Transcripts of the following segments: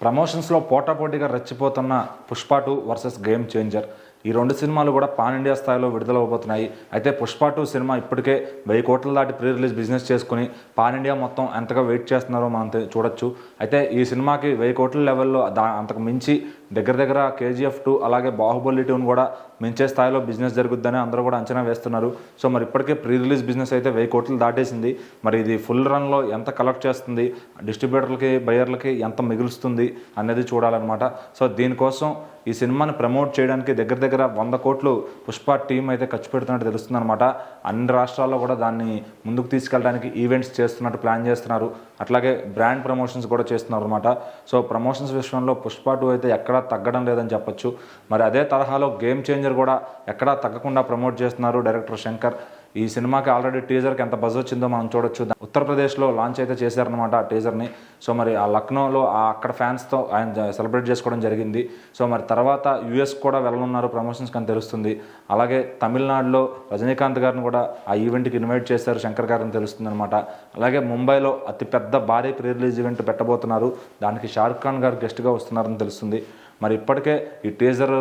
ప్రమోషన్స్లో పోటాపోటీగా రెచ్చిపోతున్న Pushpa 2 versus game changer. ఈ రెండు సినిమాలు కూడా పాన్ ఇండియా స్థాయిలో విడుదలవబోతున్నాయి. అయితే పుష్ప 2 సినిమా ఇప్పటికే 1000 కోట్ల దాటి ప్రీ రిలీజ్ బిజినెస్ చేసుకుని పాన్ ఇండియా మొత్తం ఎంతగా వెయిట్ చేస్తున్నారో మనం చూడొచ్చు. అయితే ఈ సినిమాకి 1000 కోట్ల లెవెల్లో అంతకు మించి దగ్గర KGF 2 అలాగే బాహుబలి 2ను కూడా మించే స్థాయిలో బిజినెస్ జరుగుద్దని అందరూ కూడా అంచనా వేస్తున్నారు. సో మరి ఇప్పటికే ప్రీ రిలీజ్ బిజినెస్ అయితే 1000 కోట్లు దాటేసింది. మరి ఇది ఫుల్ రన్లో ఎంత కలెక్ట్ చేస్తుంది, డిస్ట్రిబ్యూటర్లకి బయర్లకి ఎంత మిగులుస్తుంది అనేది చూడాలన్నమాట. సో దీనికోసం ఈ సినిమాని ప్రమోట్ చేయడానికి దగ్గర 100 కోట్లు పుష్ప టీం అయితే ఖర్చు పెడుతున్నట్టు తెలుస్తుంది అనమాట. అన్ని రాష్ట్రాల్లో కూడా దాన్ని ముందుకు తీసుకెళ్ళడానికి ఈవెంట్స్ చేస్తున్నట్టు ప్లాన్ చేస్తున్నారు. అట్లాగే బ్రాండ్ ప్రమోషన్స్ కూడా చేస్తున్నారు అనమాట. సో ప్రమోషన్స్ విషయంలో పుష్ప 2 అయితే ఎక్కడా తగ్గడం లేదని చెప్పొచ్చు. మరి అదే తరహాలో గేమ్ చేంజర్ కూడా ఎక్కడా తగ్గకుండా ప్రమోట్ చేస్తున్నారు డైరెక్టర్ శంకర్. ఈ సినిమాకి ఆల్రెడీ టీజర్కి ఎంత బజ్ వచ్చిందో మనం చూడొచ్చు. ఉత్తరప్రదేశ్లో లాంచ్ అయితే చేశారనమాట ఆ టీజర్ని. సో మరి ఆ లక్నోలో అక్కడ ఫ్యాన్స్తో ఆయన సెలబ్రేట్ చేసుకోవడం జరిగింది. సో మరి తర్వాత యూఎస్ కూడా వెళ్ళనున్నారు ప్రమోషన్స్కి అని తెలుస్తుంది. అలాగే తమిళనాడులో రజనీకాంత్ గారిని కూడా ఆ ఈవెంట్కి ఇన్వైట్ చేశారు శంకర్ గారిని తెలుస్తుంది అనమాట. అలాగే ముంబైలో అతిపెద్ద భారీ ప్రీ రిలీజ్ ఈవెంట్ పెట్టబోతున్నారు. దానికి షారుఖ్ ఖాన్ గారు గెస్ట్గా వస్తున్నారని తెలుస్తుంది. మరి ఇప్పటికే ఈ టీజర్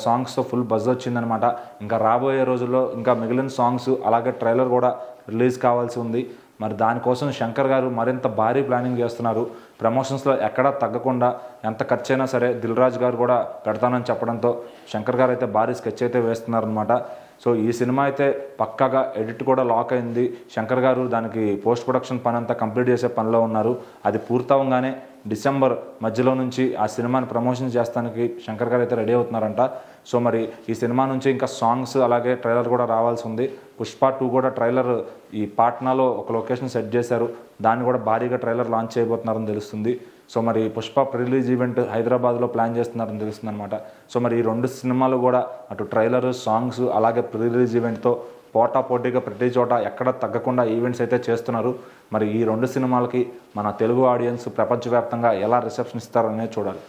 సాంగ్స్తో ఫుల్ బజ్ వచ్చిందనమాట. ఇంకా రాబోయే రోజుల్లో ఇంకా మిగిలిన సాంగ్స్ అలాగే ట్రైలర్ కూడా రిలీజ్ కావాల్సి ఉంది. మరి దానికోసం శంకర్ గారు మరింత భారీ ప్లానింగ్ చేస్తున్నారు. ప్రమోషన్స్లో ఎక్కడా తగ్గకుండా ఎంత ఖర్చు అయినా సరే దిల్ రాజు గారు కూడా పెడతానని చెప్పడంతో శంకర్ గారు అయితే భారీ స్కెచ్ అయితే వేస్తున్నారనమాట. సో ఈ సినిమా అయితే పక్కాగా ఎడిట్ కూడా లాక్ అయింది. శంకర్ గారు దానికి పోస్ట్ ప్రొడక్షన్ పని అంతా కంప్లీట్ చేసే పనిలో ఉన్నారు. అది పూర్తవగానే డిసెంబర్ మధ్యలో నుంచి ఆ సినిమాని ప్రమోషన్ చేస్తానికి శంకర్ గారు అయితే రెడీ అవుతున్నారంట. సో మరి ఈ సినిమా నుంచి ఇంకా సాంగ్స్ అలాగే ట్రైలర్ కూడా రావాల్సి ఉంది. పుష్ప 2 కూడా ట్రైలర్ ఈ పాట్నాలో ఒక లొకేషన్ సెట్ చేశారు. దాన్ని కూడా భారీగా ట్రైలర్ లాంచ్ చేయబోతున్నారని తెలుస్తుంది. సో మరి పుష్ప రిలీజ్ ఈవెంట్ హైదరాబాద్లో ప్లాన్ చేస్తున్నారని తెలుస్తుంది అనమాట. సో మరి ఈ రెండు సినిమాలు కూడా అటు ట్రైలర్, సాంగ్స్ అలాగే రిలీజ్ ఈవెంట్తో పోటాపోటీగా ప్రతి చోట ఎక్కడ తగ్గకుండా ఈవెంట్స్ అయితే చేస్తున్నారు. మరి ఈ రెండు సినిమాలకి మన తెలుగు ఆడియన్స్ ప్రపంచవ్యాప్తంగా ఎలా రిసెప్షన్ ఇస్తారనేది చూడాలి.